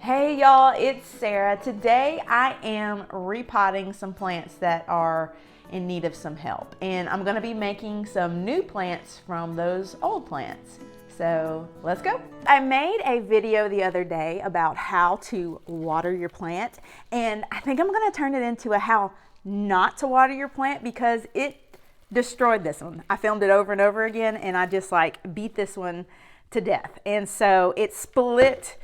Hey y'all, it's Sarah. Today I am repotting some plants that are in need of some help, and I'm gonna be making some new plants from those old plants. So let's go. I made a video the other day about how to water your plant, and I think I'm gonna turn it into a how not to water your plant because it destroyed this one. I filmed it over and over again, and I just like beat this one to death. And so it split.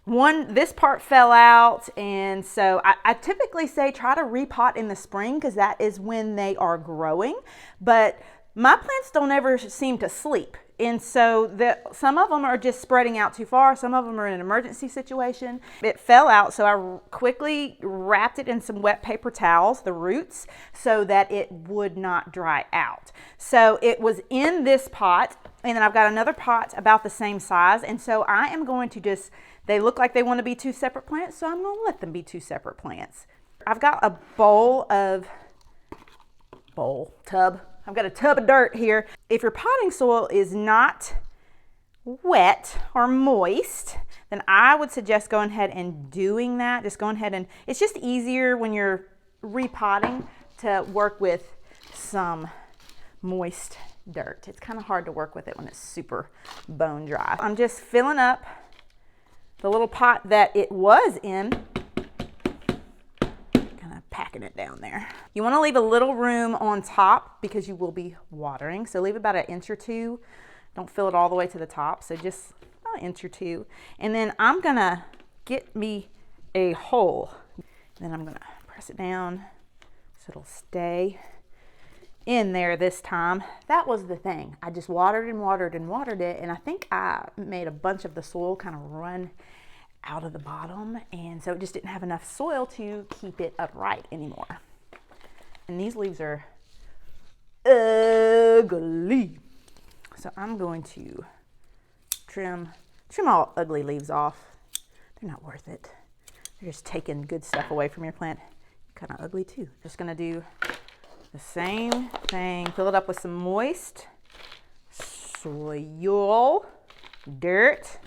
This part fell out, and so I typically say try to repot in the spring because that is when they are growing, but my plants don't ever seem to sleep. And so some of them are just spreading out too far. Some of them are in an emergency situation. It fell out, so I quickly wrapped it in some wet paper towels, the roots, so that it would not dry out. So it was in this pot, and then I've got another pot about the same size. And so I am going to they look like they want to be two separate plants, so I'm going to let them be two separate plants. I've got a tub. I've got a tub of dirt here. If your potting soil is not wet or moist, then I would suggest going ahead and doing that. Just going ahead and, it's just easier when you're repotting to work with some moist dirt. It's kind of hard to work with it when it's super bone dry. I'm just filling up the little pot that it was in, kind of packing it down there. You want to leave a little room on top because you will be watering. So leave about 1 inch or 2. Don't fill it all the way to the top. So just 1 inch or 2. And then I'm going to get me a hole. Then I'm going to press it down so it'll stay in there this time. That was the thing. I just watered and watered and watered it, and I think I made a bunch of the soil kind of run out of the bottom, and so it just didn't have enough soil to keep it upright anymore. And these leaves are ugly. So I'm going to trim all ugly leaves off. They're not worth it. They're just taking good stuff away from your plant. Kind of ugly too. Just gonna do the same thing. Fill it up with some moist soil, dirt.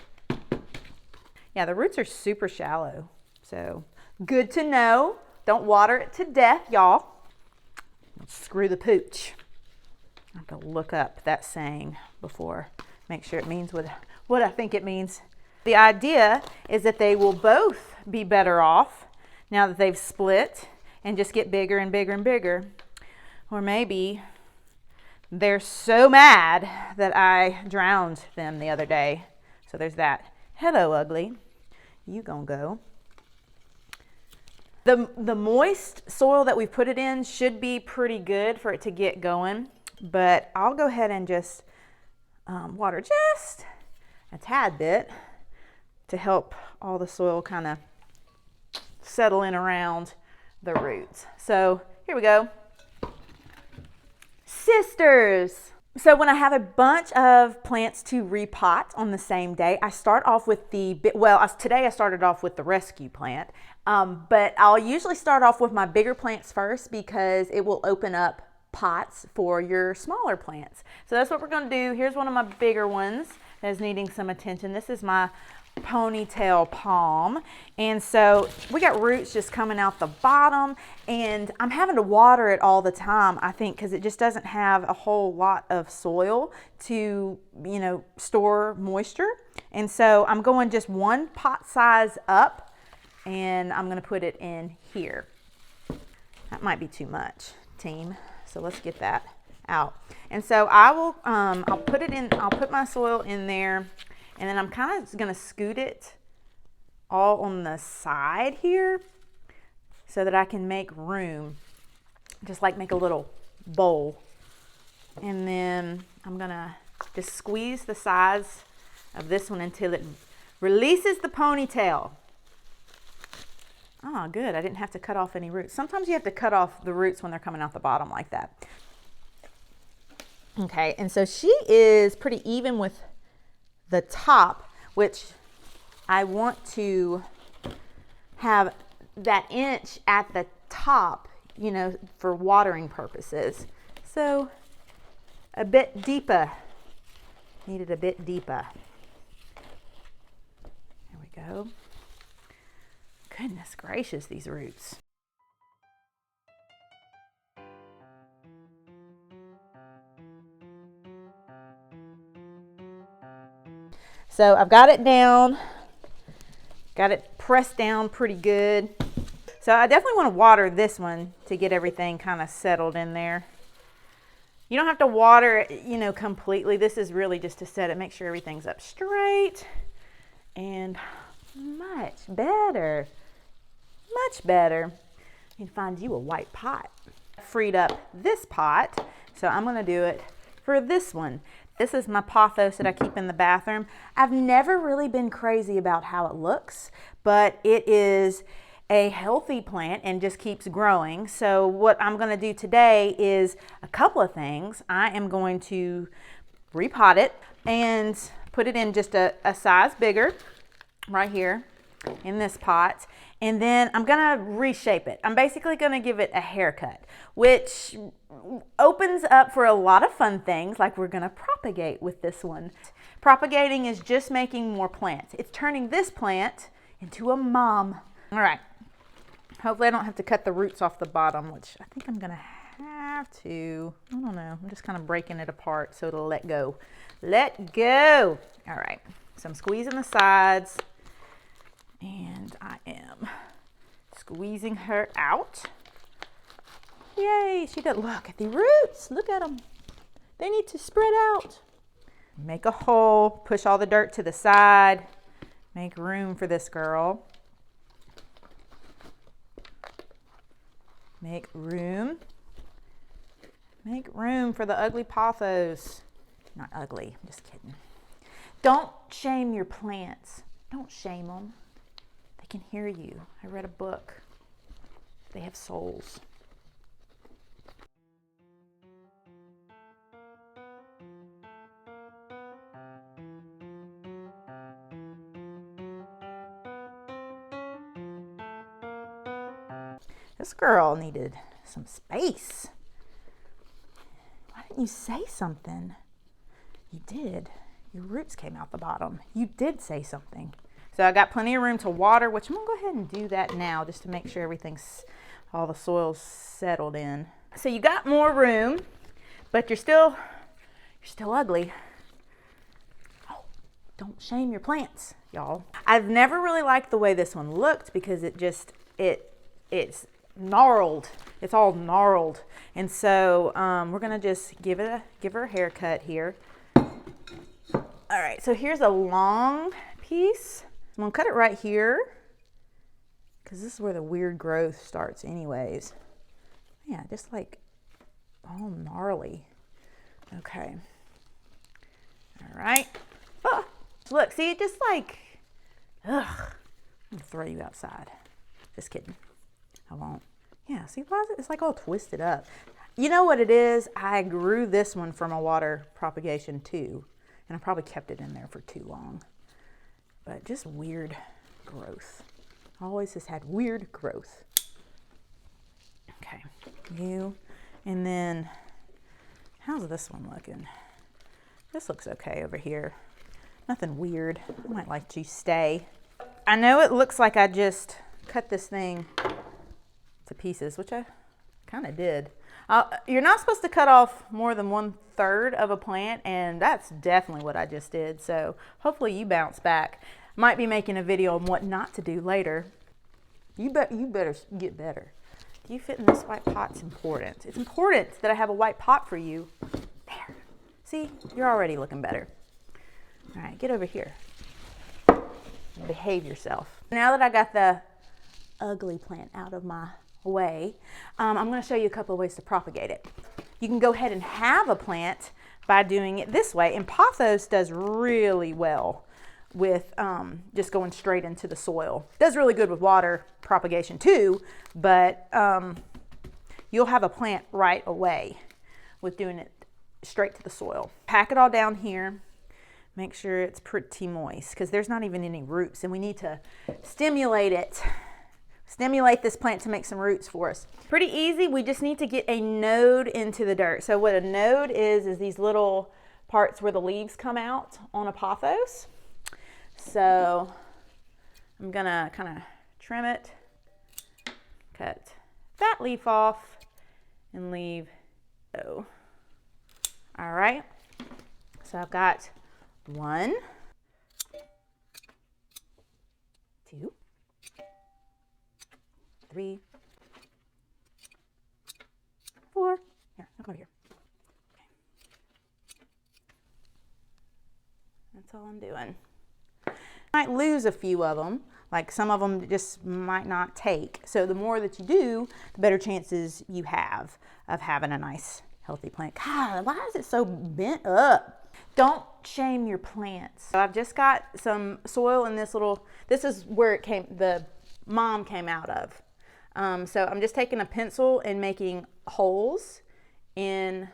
Yeah, the roots are super shallow, so good to know. Don't water it to death, y'all. Screw the pooch. I have to look up that saying before, make sure it means what I think it means. The idea is that they will both be better off now that they've split and just get bigger and bigger and bigger. Or maybe they're so mad that I drowned them the other day. So there's that. Hello, ugly. You gonna go. The moist soil that we put it in should be pretty good for it to get going. But I'll go ahead and just water just a tad bit to help all the soil kind of settle in around the roots. So here we go. Sisters. So when I have a bunch of plants to repot on the same day, I start off with today I started off with the rescue plant, but I'll usually start off with my bigger plants first because it will open up pots for your smaller plants. So that's what we're going to do. Here's one of my bigger ones that's needing some attention. This is my Ponytail palm, and so we got roots just coming out the bottom, and I'm having to water it all the time, I think, because it just doesn't have a whole lot of soil to, store moisture. And so I'm going just one pot size up, and I'm going to put it in here. That might be too much, team, so let's get that out. And so I will I'll put my soil in there. And then I'm kind of going to scoot it all on the side here so that I can make room, just like make a little bowl. And then I'm going to just squeeze the sides of this one until it releases the ponytail. Oh, good. I didn't have to cut off any roots. Sometimes you have to cut off the roots when they're coming out the bottom like that. Okay, and so she is pretty even with the top, which I want to have that inch at the top, for watering purposes. So a bit deeper. Needed a bit deeper. There we go. Goodness gracious, these roots. So I've got it down, got it pressed down pretty good. So I definitely want to water this one to get everything kind of settled in there. You don't have to water it, you know, completely. This is really just to set it, make sure everything's up straight. And much better, much better. You can find you a white pot. Freed up this pot, so I'm gonna do it for this one. This is my Pothos that I keep in the bathroom. I've never really been crazy about how it looks, but it is a healthy plant and just keeps growing. So what I'm gonna do today is a couple of things. I am going to repot it and put it in just a size bigger right here in this pot. And then I'm gonna reshape it. I'm basically gonna give it a haircut, which opens up for a lot of fun things, like we're gonna propagate with this one. Propagating is just making more plants. It's turning this plant into a mom. All right, hopefully I don't have to cut the roots off the bottom, which I think I'm gonna have to. I don't know, I'm just kind of breaking it apart so it'll let go. Let go. All right, so I'm squeezing the sides. And I am squeezing her out. Yay, she does. Look at the roots. Look at them. They need to spread out. Make a hole, push all the dirt to the side. Make room for this girl. Make room. Make room for the ugly Pothos. Not ugly, I'm just kidding. Don't shame your plants. Don't shame them. Can hear you. I read a book. They have souls. This girl needed some space. Why didn't you say something? You did. Your roots came out the bottom. You did say something. So I got plenty of room to water, which I'm gonna go ahead and do that now just to make sure everything's, all the soil's settled in. So you got more room, but you're still ugly. Oh, don't shame your plants, y'all. I've never really liked the way this one looked because it's gnarled. It's all gnarled. And so we're gonna just give her a haircut here. All right, so here's a long piece. I'm gonna cut it right here because this is where the weird growth starts anyways. Yeah, just like all gnarly. Okay. All right. Oh, look, see, it just like, ugh. I'm gonna throw you outside. Just kidding. I won't. Yeah, see, it's like all twisted up. You know what it is? I grew this one from a water propagation too, and I probably kept it in there for too long. But just weird growth. Always has had weird growth. Okay, you, and then how's this one looking? This looks okay over here. Nothing weird. I might let you stay. I know it looks like I just cut this thing to pieces, which I kind of did. You're not supposed to cut off more than 1/3 of a plant, and that's definitely what I just did. So hopefully you bounce back. Might be making a video on what not to do later. You better get better. Do you fit in this white pot's important. It's important that I have a white pot for you. There. See, you're already looking better. All right, get over here. Behave yourself. Now that I got the ugly plant out of my way, I'm going to show you a couple of ways to propagate it. You can go ahead and have a plant by doing it this way, and Pothos does really well with just going straight into the soil. Does really good with water propagation too, but you'll have a plant right away with doing it straight to the soil. Pack it all down here. Make sure it's pretty moist because there's not even any roots, and we need to stimulate it. Stimulate this plant to make some roots for us. Pretty easy. We just need to get a node into the dirt. So what a node is these little parts where the leaves come out on a Pothos. So I'm gonna kind of trim it, cut that leaf off, and leave. Oh. All right. So I've got 1, 2, 3, 4. Here, come over here. Okay. That's all I'm doing. I might lose a few of them. Like some of them just might not take. So the more that you do, the better chances you have of having a nice, healthy plant. God, why is it so bent up? Don't shame your plants. So I've just got some soil in this little, this is where it came, the mom came out of. So I'm just taking a pencil and making holes in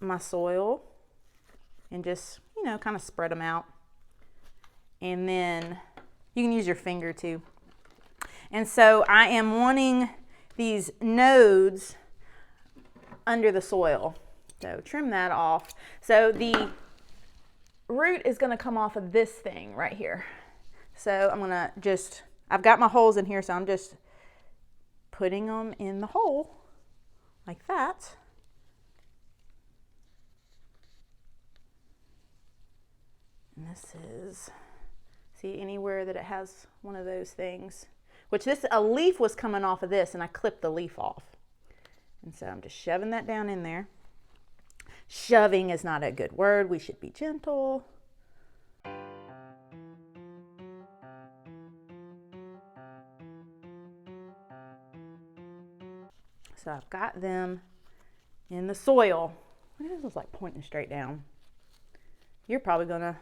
my soil and just, you know, kind of spread them out. And then you can use your finger too. And so I am wanting these nodes under the soil. So trim that off. So the root is going to come off of this thing right here. So I'm going to just, I've got my holes in here, so I'm just putting them in the hole like that. And this is, see anywhere that it has one of those things, which this, a leaf was coming off of this and I clipped the leaf off. And so I'm just shoving that down in there. Shoving is not a good word. We should be gentle. So I've got them in the soil. Look at this, like pointing straight down. You're probably gonna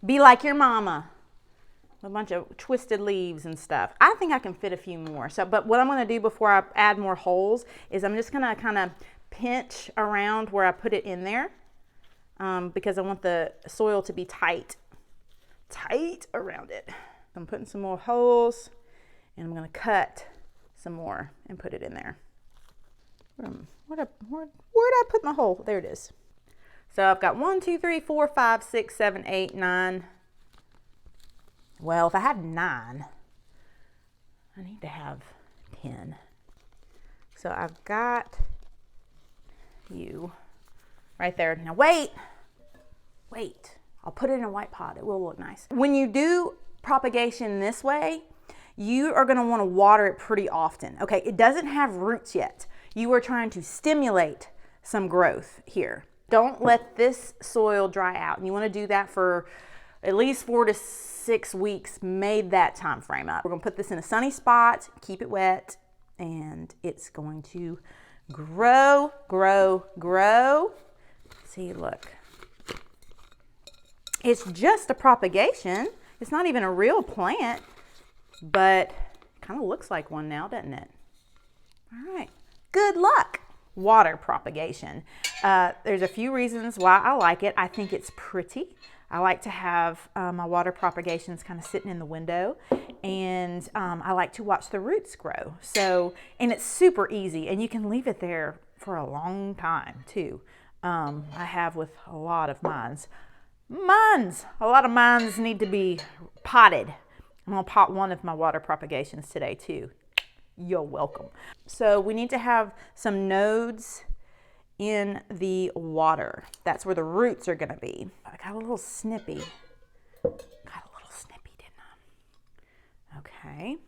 be like your mama, a bunch of twisted leaves and stuff. I think I can fit a few more. So, but what I'm gonna do before I add more holes is I'm just gonna kind of pinch around where I put it in there because I want the soil to be tight around it. I'm putting some more holes and I'm gonna cut some more and put it in there. Where did I put my hole? There it is. So I've got 1, 2, 3, 4, 5, 6, 7, 8, 9. Well, if I had 9, I need to have 10. So I've got you right there. Now wait. I'll put it in a white pot. It will look nice. When you do propagation this way, you are going to want to water it pretty often. Okay, it doesn't have roots yet. You are trying to stimulate some growth here. Don't let this soil dry out. And you want to do that for at least 4 to 6 weeks, made that time frame up. We're going to put this in a sunny spot, keep it wet, and it's going to grow. See, look. It's just a propagation. It's not even a real plant, but it kind of looks like one now, doesn't it? All right. Good luck. Water propagation. There's a few reasons why I like it. I think it's pretty. I like to have my water propagations kind of sitting in the window, and I like to watch the roots grow. So, and it's super easy, and you can leave it there for a long time too. I have with a lot of mines. A lot of mines need to be potted. I'm gonna pot one of my water propagations today too. You're welcome. So we need to have some nodes in the water. That's where the roots are gonna be. I got a little snippy. Didn't I? Okay.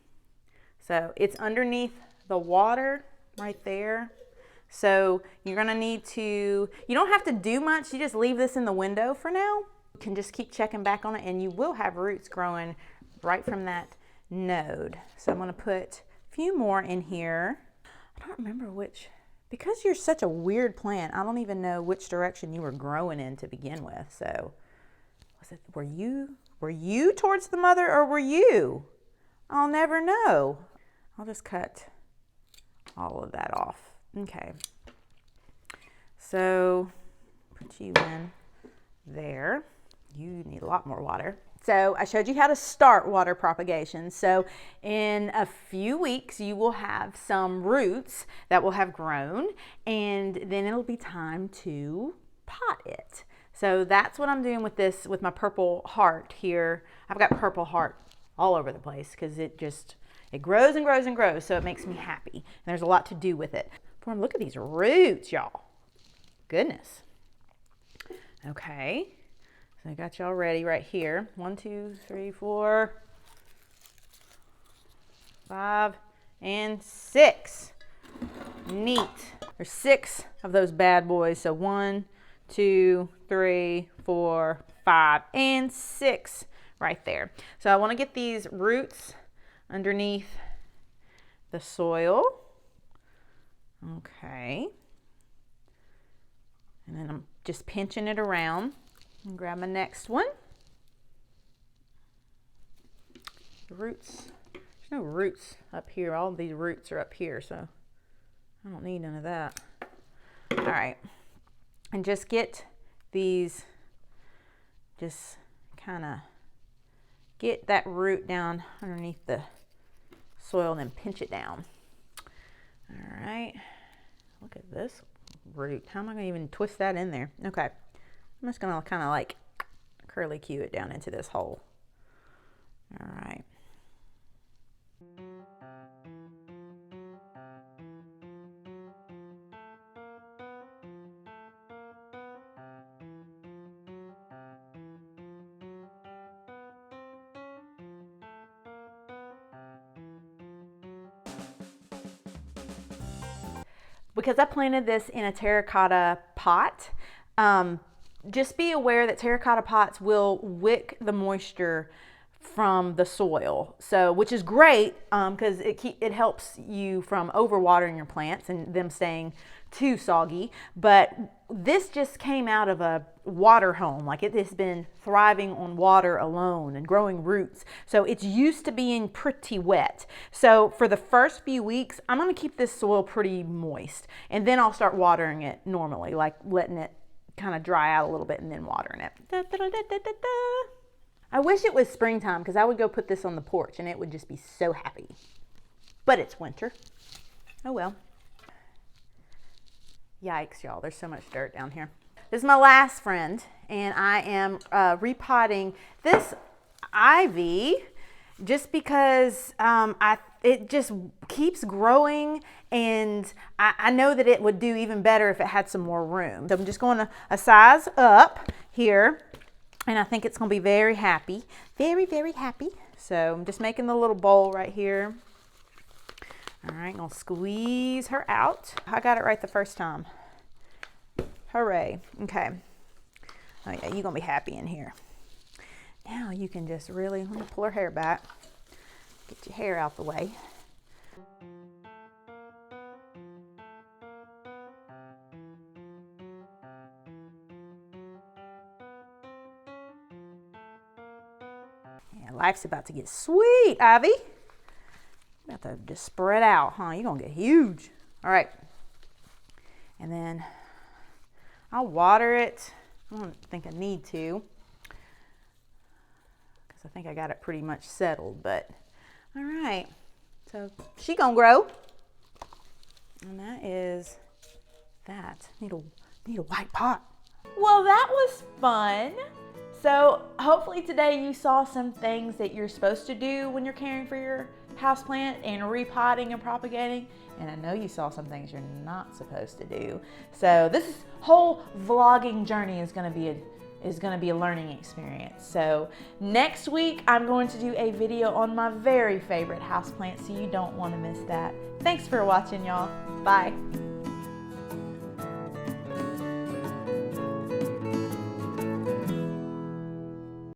So it's underneath the water right there. So you're gonna need to, you don't have to do much. You just leave this in the window for now. You can just keep checking back on it and you will have roots growing right from that node. So I'm gonna put few more in here. I don't remember which, because you're such a weird plant, I don't even know which direction you were growing in to begin with. So was it, were you towards the mother or were you? I'll never know. I'll just cut all of that off. Okay. So put you in there. You need a lot more water. So I showed you how to start water propagation. So in a few weeks, you will have some roots that will have grown, and then it'll be time to pot it. So that's what I'm doing with this, with my purple heart here. I've got purple heart all over the place because it grows and grows and grows, so it makes me happy. And there's a lot to do with it. Look at these roots, y'all. Goodness. Okay, so I got y'all ready right here. 1, 2, 3, 4, 5, and 6. Neat. There's 6 of those bad boys. So 1, 2, 3, 4, 5, and 6 right there. So I want to get these roots underneath the soil. Okay. And then I'm just pinching it around and grab my next one. The roots, there's no roots up here. All of these roots are up here, so I don't need none of that. All right. And just get these, just kind of get that root down underneath the soil and then pinch it down. All right. Look at this root. How am I going to even twist that in there? Okay. I'm just going to kind of like curly cue it down into this hole. All right. Because I planted this in a terracotta pot, just be aware that terracotta pots will wick the moisture from the soil, so which is great because it helps you from overwatering your plants and them staying too soggy. But this just came out of a water home, like it has been thriving on water alone and growing roots, so it's used to being pretty wet. So for the first few weeks I'm going to keep this soil pretty moist, and then I'll start watering it normally, like letting it kind of dry out a little bit and then watering it. Da, da, da, da, da, da. I wish it was springtime because I would go put this on the porch and it would just be so happy. But it's winter. Oh well. Yikes, y'all. There's so much dirt down here. This is my last friend, and I am repotting this ivy just because it just keeps growing, and I know that it would do even better if it had some more room. So I'm just going a size up here. And I think it's going to be very happy. Very, very happy. So I'm just making the little bowl right here. All right, I'm going to squeeze her out. I got it right the first time. Hooray. Okay. Oh yeah, you're going to be happy in here. Now you can just really, let me pull her hair back. Get your hair out the way. Life's about to get sweet, Ivy. About to just spread out, huh? You're gonna get huge. All right. And then I'll water it. I don't think I need to, because I think I got it pretty much settled, but all right. So she gonna grow. And that is that. Need a white pot. Well, that was fun. So hopefully today you saw some things that you're supposed to do when you're caring for your houseplant and repotting and propagating. And I know you saw some things you're not supposed to do. So this whole vlogging journey is going to be a learning experience. So next week I'm going to do a video on my very favorite houseplant, so you don't want to miss that. Thanks for watching, y'all. Bye.